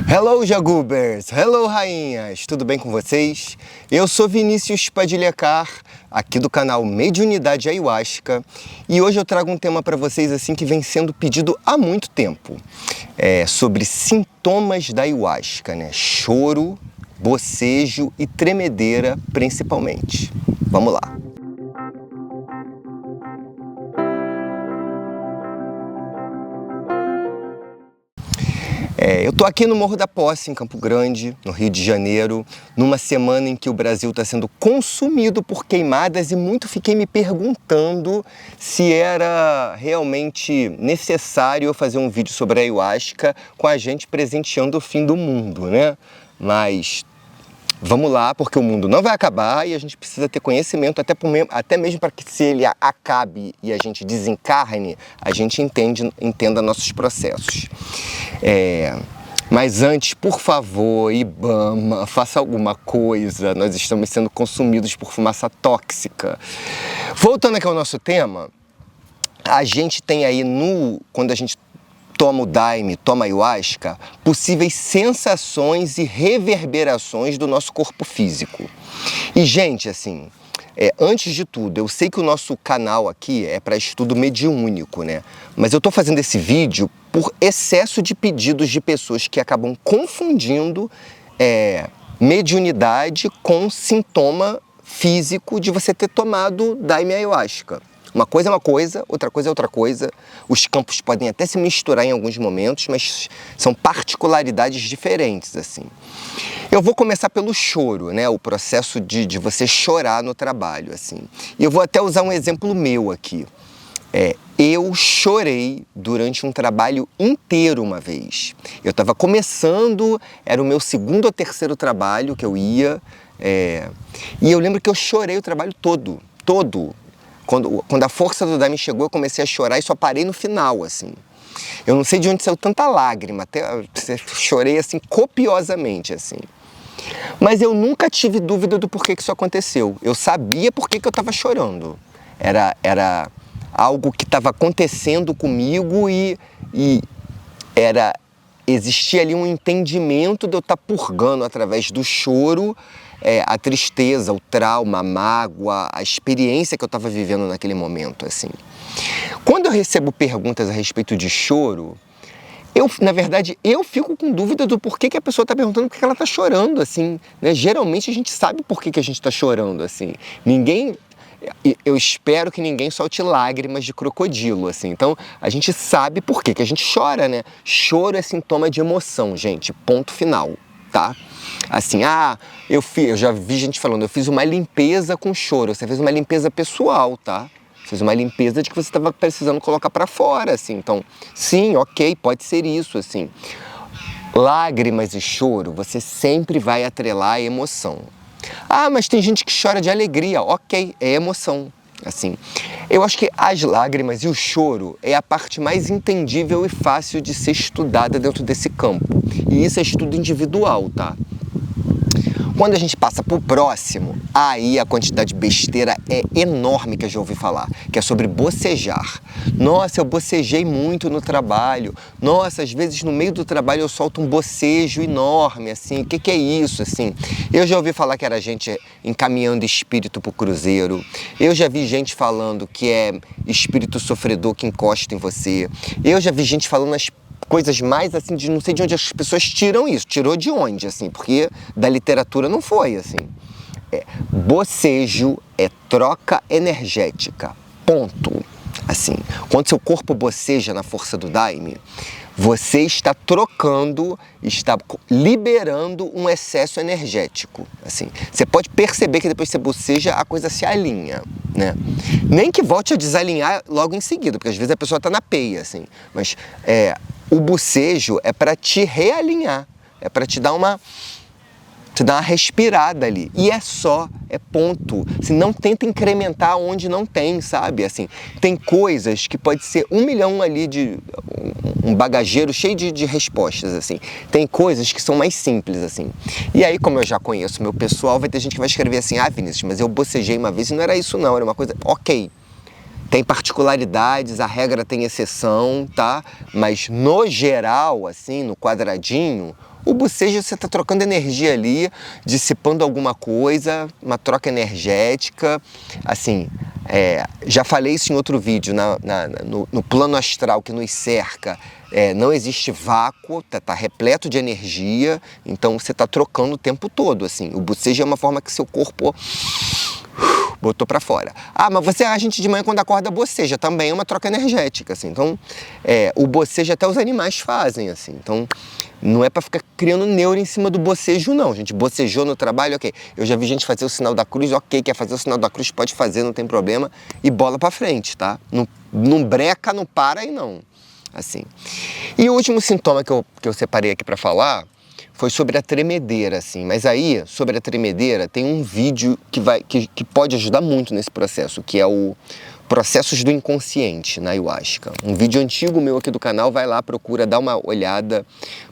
Hello, Jagubers! Hello, rainhas! Tudo bem com vocês? Eu sou Vinícius Padilhacar, aqui do canal Mediunidade Ayahuasca, e hoje eu trago um tema para vocês assim que vem sendo pedido há muito tempo. Sobre sintomas da Ayahuasca, né? Choro, bocejo e tremedeira, principalmente. Vamos lá! Eu tô aqui no Morro da Posse, em Campo Grande, no Rio de Janeiro, numa semana em que o Brasil está sendo consumido por queimadas e muito fiquei me perguntando se era realmente necessário eu fazer um vídeo sobre a Ayahuasca com a gente presenteando o fim do mundo, né? Mas vamos lá, porque o mundo não vai acabar e a gente precisa ter conhecimento até mesmo para que se ele acabe e a gente desencarne, a gente entenda nossos processos. Mas antes, por favor, Ibama, faça alguma coisa, nós estamos sendo consumidos por fumaça tóxica. Voltando aqui ao nosso tema, a gente tem aí, quando a gente toma o Daime, toma a Ayahuasca, possíveis sensações e reverberações do nosso corpo físico. E, gente, assim, antes de tudo, eu sei que o nosso canal aqui é para estudo mediúnico, né? Mas eu tô fazendo esse vídeo por excesso de pedidos de pessoas que acabam confundindo mediunidade com sintoma físico de você ter tomado Daime Ayahuasca. Uma coisa é uma coisa, outra coisa é outra coisa. Os campos podem até se misturar em alguns momentos, mas são particularidades diferentes, assim. Eu vou começar pelo choro, né? O processo de você chorar no trabalho, assim. E eu vou até usar um exemplo meu aqui. Eu chorei durante um trabalho inteiro uma vez. Eu estava começando, era o meu segundo ou terceiro trabalho que eu ia, e eu lembro que eu chorei o trabalho todo. Quando a força do Daime chegou, eu comecei a chorar e só parei no final, assim. Eu não sei de onde saiu tanta lágrima, até chorei, assim, copiosamente, assim. Mas eu nunca tive dúvida do porquê que isso aconteceu. Eu sabia por que eu estava chorando. Era algo que estava acontecendo comigo e existia ali um entendimento de eu estar purgando através do choro a tristeza, o trauma, a mágoa, a experiência que eu estava vivendo naquele momento, assim. Quando eu recebo perguntas a respeito de choro, na verdade, eu fico com dúvida do porquê que a pessoa está perguntando por que ela está chorando, assim, né? Geralmente a gente sabe por que a gente está chorando, assim. Eu espero que ninguém solte lágrimas de crocodilo, assim. Então, a gente sabe por que a gente chora, né? Choro é sintoma de emoção, gente, ponto final, tá? Assim, eu já vi gente falando, eu fiz uma limpeza com choro. Você fez uma limpeza pessoal, tá? Fez uma limpeza de que você estava precisando colocar para fora, assim. Então, sim, ok, pode ser isso, assim. Lágrimas e choro, você sempre vai atrelar a emoção. Mas tem gente que chora de alegria, ok, é emoção. Assim, eu acho que as lágrimas e o choro é a parte mais entendível e fácil de ser estudada dentro desse campo. E isso é estudo individual, tá? Quando a gente passa pro próximo, aí a quantidade de besteira é enorme que eu já ouvi falar, que é sobre bocejar. Nossa, eu bocejei muito no trabalho. Nossa, às vezes no meio do trabalho eu solto um bocejo enorme, assim. O que é isso, assim? Eu já ouvi falar que era gente encaminhando espírito pro cruzeiro. Eu já vi gente falando que é espírito sofredor que encosta em você. Eu já vi gente falando as coisas mais, assim, de não sei de onde as pessoas tiram isso. Tirou de onde, assim, porque da literatura não foi, assim. Bocejo é troca energética, ponto. Assim, quando seu corpo boceja na força do Daime, você está trocando, está liberando um excesso energético, assim. Você pode perceber que depois que você boceja, a coisa se alinha, né? Nem que volte a desalinhar logo em seguida, porque às vezes a pessoa está na peia, assim. Mas o bocejo é para te realinhar, é para te dar uma respirada ali. E é ponto. Se não tenta incrementar onde não tem, sabe? Assim, tem coisas que pode ser 1 milhão ali de um bagageiro cheio de respostas, assim. Tem coisas que são mais simples, assim. E aí, como eu já conheço meu pessoal, vai ter gente que vai escrever assim: Vinícius, mas eu bocejei uma vez e não era isso não, era uma coisa... Ok. Tem particularidades, a regra tem exceção, tá? Mas no geral, assim, no quadradinho, O bocejo, você está trocando energia ali, dissipando alguma coisa, uma troca energética, assim, já falei isso em outro vídeo, no plano astral que nos cerca, não existe vácuo, tá repleto de energia, então você está trocando o tempo todo, assim. O bocejo é uma forma que seu corpo botou para fora. Ah, mas a gente de manhã quando acorda boceja, também é uma troca energética, assim. Então, o bocejo até os animais fazem, assim. Então, não é para ficar criando neuro em cima do bocejo, não. A gente bocejou no trabalho, ok. Eu já vi gente fazer o sinal da cruz, ok, quer fazer o sinal da cruz, pode fazer, não tem problema. E bola para frente, tá? Não breca, não para e não. Assim. E o último sintoma que eu separei aqui para falar foi sobre a tremedeira, assim. Mas aí, sobre a tremedeira, tem um vídeo que pode ajudar muito nesse processo, que é o Processos do Inconsciente na Ayahuasca. Um vídeo antigo meu aqui do canal, vai lá, procura, dá uma olhada,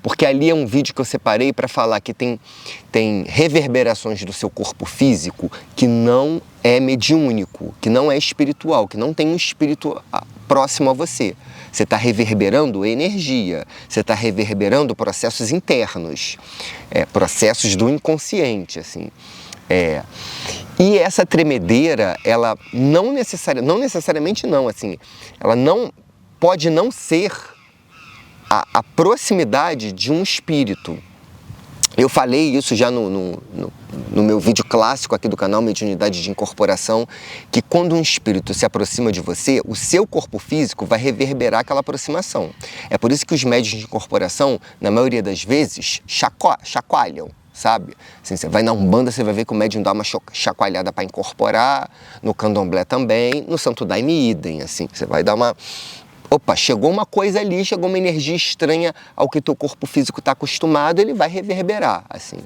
porque ali é um vídeo que eu separei para falar que tem reverberações do seu corpo físico que não é mediúnico, que não é espiritual, que não tem um espírito próximo a você. Você está reverberando energia, você está reverberando processos internos, processos do inconsciente, assim. E essa tremedeira, ela não necessariamente não, assim, ela não pode não ser a proximidade de um espírito. Eu falei isso já no meu vídeo clássico aqui do canal, Mediunidade de Incorporação, que quando um espírito se aproxima de você, o seu corpo físico vai reverberar aquela aproximação. É por isso que os médiuns de incorporação, na maioria das vezes, chacoalham, sabe? Assim, você vai na Umbanda, você vai ver que o médium dá uma chacoalhada para incorporar, no Candomblé também, no Santo Daime idem, assim, você vai dar uma... Opa, chegou uma coisa ali, chegou uma energia estranha ao que teu corpo físico está acostumado, ele vai reverberar, assim.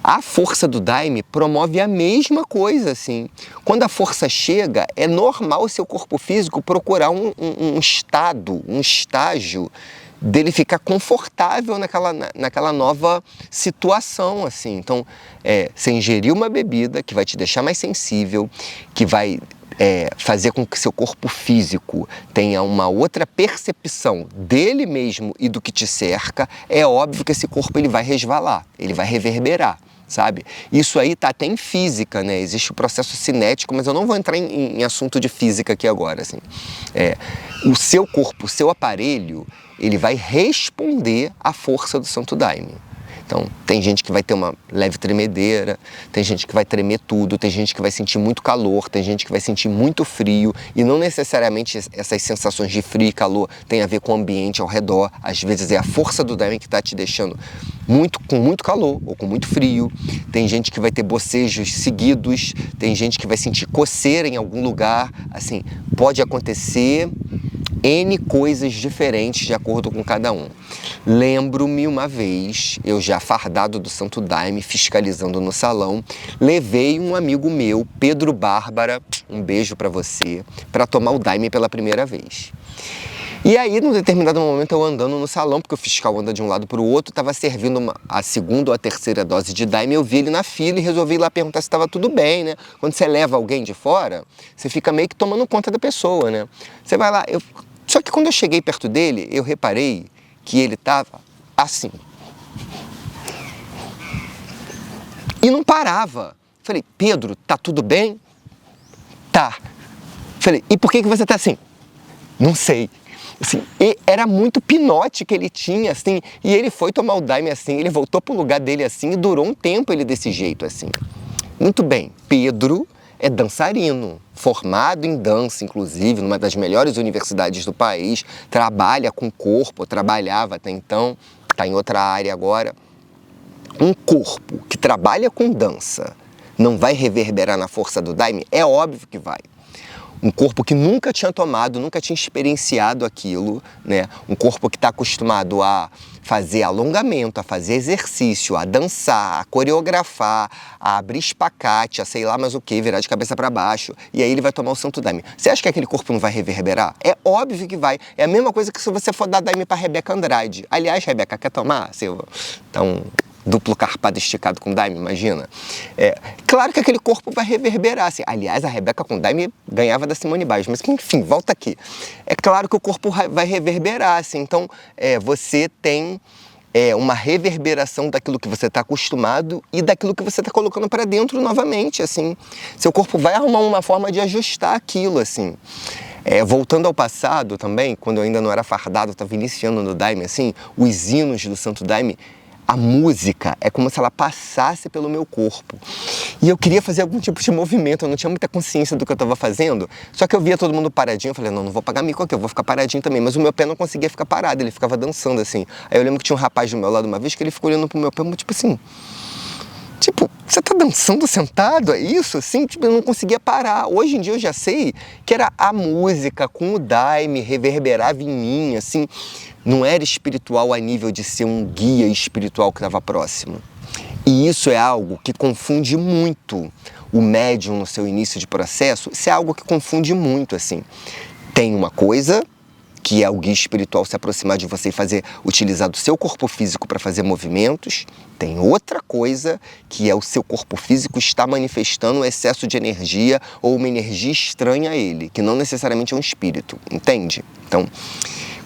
A força do Daime promove a mesma coisa, assim. Quando a força chega, é normal o seu corpo físico procurar um estágio dele ficar confortável naquela nova situação, assim. Então, você ingeriu uma bebida que vai te deixar mais sensível, que vai fazer com que seu corpo físico tenha uma outra percepção dele mesmo e do que te cerca, é óbvio que esse corpo ele vai resvalar, ele vai reverberar, sabe? Isso aí tá até em física, né? Existe o processo cinético, mas eu não vou entrar em assunto de física aqui agora, assim. O seu corpo, o seu aparelho, ele vai responder à força do Santo Daime. Então, tem gente que vai ter uma leve tremedeira, tem gente que vai tremer tudo, tem gente que vai sentir muito calor, tem gente que vai sentir muito frio, e não necessariamente essas sensações de frio e calor têm a ver com o ambiente ao redor. Às vezes é a força do Daime que está te deixando com muito calor ou com muito frio. Tem gente que vai ter bocejos seguidos, tem gente que vai sentir coceira em algum lugar. Assim, pode acontecer N coisas diferentes de acordo com cada um. Lembro-me uma vez, eu já fardado do Santo Daime, fiscalizando no salão, levei um amigo meu, Pedro Bárbara, um beijo pra você, para tomar o Daime pela primeira vez. E aí, num determinado momento, eu andando no salão, porque o fiscal anda de um lado para o outro, estava servindo a segunda ou a terceira dose de Daime, eu vi ele na fila e resolvi ir lá perguntar se estava tudo bem, né? Quando você leva alguém de fora, você fica meio que tomando conta da pessoa, né? Você vai lá... Só que quando eu cheguei perto dele, eu reparei que ele estava assim. E não parava. Falei, Pedro, tá tudo bem? Tá. Falei, e por que você tá assim? Não sei. Assim, era muito pinote que ele tinha, assim, e ele foi tomar o Daime assim, ele voltou pro lugar dele assim, e durou um tempo ele desse jeito, assim. Muito bem, Pedro é dançarino, formado em dança, inclusive, numa das melhores universidades do país, trabalha com corpo, trabalhava até então, está em outra área agora. Um corpo que trabalha com dança não vai reverberar na força do Daime? É óbvio que vai. Um corpo que nunca tinha tomado, nunca tinha experienciado aquilo, né? Um corpo que está acostumado a fazer alongamento, a fazer exercício, a dançar, a coreografar, a abrir espacate, a sei lá mais o que, virar de cabeça para baixo, e aí ele vai tomar o Santo Daime. Você acha que aquele corpo não vai reverberar? É óbvio que vai. É a mesma coisa que se você for dar Daime para Rebeca Andrade. Aliás, Rebeca, quer tomar, Silva? Então... duplo carpado esticado com Daime, imagina. Claro que aquele corpo vai reverberar, assim. Aliás, a Rebeca com Daime ganhava da Simone Biles, mas enfim, volta aqui. É claro que o corpo vai reverberar, assim. Então, você tem é uma reverberação daquilo que você está acostumado e daquilo que você está colocando para dentro novamente, assim. Seu corpo vai arrumar uma forma de ajustar aquilo, assim. Voltando ao passado também, quando eu ainda não era fardado, eu estava iniciando no Daime, assim, os hinos do Santo Daime, a música é como se ela passasse pelo meu corpo. E eu queria fazer algum tipo de movimento, eu não tinha muita consciência do que eu estava fazendo, só que eu via todo mundo paradinho, eu falei, não vou pagar mico aqui, eu vou ficar paradinho também. Mas o meu pé não conseguia ficar parado, ele ficava dançando assim. Aí eu lembro que tinha um rapaz do meu lado uma vez que ele ficou olhando pro meu pé, tipo assim... Tipo, você tá dançando sentado? É isso? Assim, tipo, eu não conseguia parar. Hoje em dia eu já sei que era a música com o Daime, reverberava em mim, assim. Não era espiritual a nível de ser um guia espiritual que estava próximo. E isso é algo que confunde muito o médium no seu início de processo. Isso é algo que confunde muito, assim. Tem uma coisa... que é o guia espiritual se aproximar de você e utilizar do seu corpo físico para fazer movimentos. Tem outra coisa, que é o seu corpo físico está manifestando um excesso de energia ou uma energia estranha a ele, que não necessariamente é um espírito, entende? Então,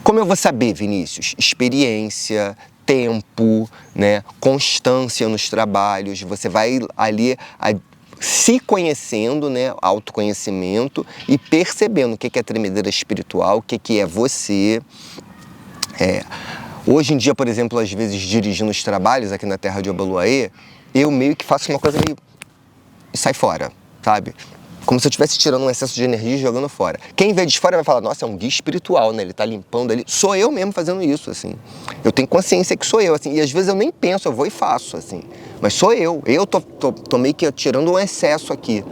como eu vou saber, Vinícius? Experiência, tempo, né? Constância nos trabalhos, você vai ali... se conhecendo, né, autoconhecimento e percebendo o que é tremedeira espiritual, o que é você. Hoje em dia, por exemplo, às vezes dirigindo os trabalhos aqui na terra de Obaloaê, eu meio que faço uma coisa meio... e sai fora, sabe? Como se eu estivesse tirando um excesso de energia e jogando fora. Quem vê de fora vai falar, nossa, é um guia espiritual, né? Ele tá limpando ali. Sou eu mesmo fazendo isso, assim. Eu tenho consciência que sou eu, assim. E às vezes eu nem penso, eu vou e faço, assim. Mas sou eu. Eu tô meio que tirando um excesso aqui.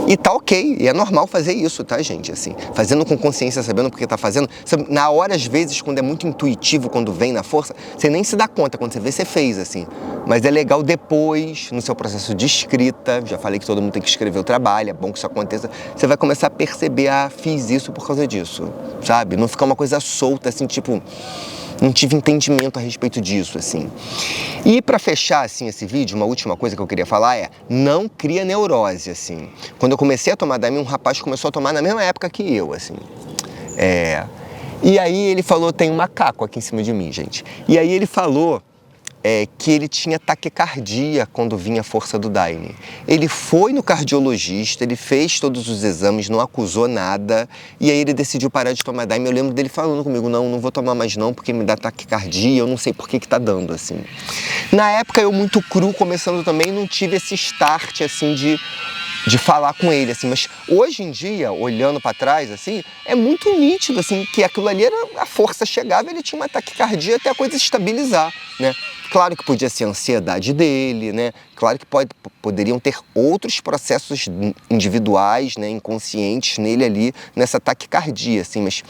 E tá ok, e é normal fazer isso, tá, gente? Assim, fazendo com consciência, sabendo porque tá fazendo. Na hora, às vezes, quando é muito intuitivo, quando vem na força, você nem se dá conta, quando você vê, você fez, assim. Mas é legal depois, no seu processo de escrita, já falei que todo mundo tem que escrever o trabalho, é bom que isso aconteça, você vai começar a perceber, fiz isso por causa disso, sabe? Não ficar uma coisa solta, assim, tipo... não tive entendimento a respeito disso, assim. E para fechar, assim, esse vídeo, uma última coisa que eu queria falar é, não cria neurose, assim. Quando eu comecei a tomar Daime, um rapaz começou a tomar na mesma época que eu, assim. E aí ele falou, tem um macaco aqui em cima de mim, gente. E aí ele falou que ele tinha taquicardia quando vinha a força do Daime. Ele foi no cardiologista, ele fez todos os exames, não acusou nada, e aí ele decidiu parar de tomar Daime. Eu lembro dele falando comigo, não vou tomar mais não, porque me dá taquicardia, eu não sei por que tá dando, assim. Na época, eu muito cru, começando também, não tive esse start, assim, de falar com ele, assim, mas hoje em dia, olhando para trás, assim, é muito nítido, assim, que aquilo ali era, a força chegava, ele tinha uma taquicardia até a coisa estabilizar, né? Claro que podia ser a ansiedade dele, né? Claro que poderiam ter outros processos individuais, né, inconscientes nele ali, nessa taquicardia, assim, mas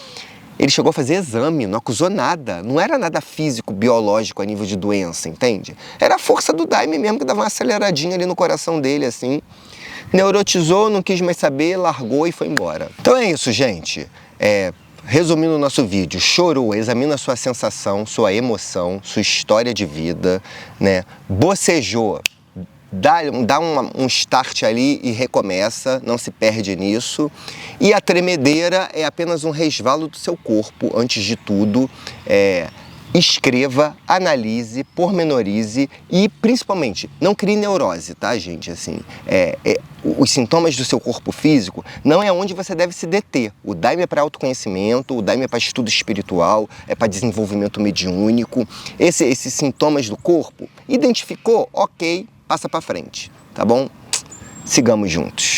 ele chegou a fazer exame, não acusou nada, não era nada físico, biológico a nível de doença, entende? Era a força do Daime mesmo que dava uma aceleradinha ali no coração dele, assim. Neurotizou, não quis mais saber, largou e foi embora. Então é isso, gente. Resumindo o nosso vídeo, chorou, examina a sua sensação, sua emoção, sua história de vida, né? Bocejou, dá um start ali e recomeça, não se perde nisso. E a tremedeira é apenas um resvalo do seu corpo, antes de tudo. Escreva, analise, pormenorize e, principalmente, não crie neurose, tá, gente? Assim, os sintomas do seu corpo físico não é onde você deve se deter. O Daime é para autoconhecimento, o Daime é para estudo espiritual, é para desenvolvimento mediúnico. Esses sintomas do corpo, identificou? Ok, passa para frente, tá bom? Sigamos juntos.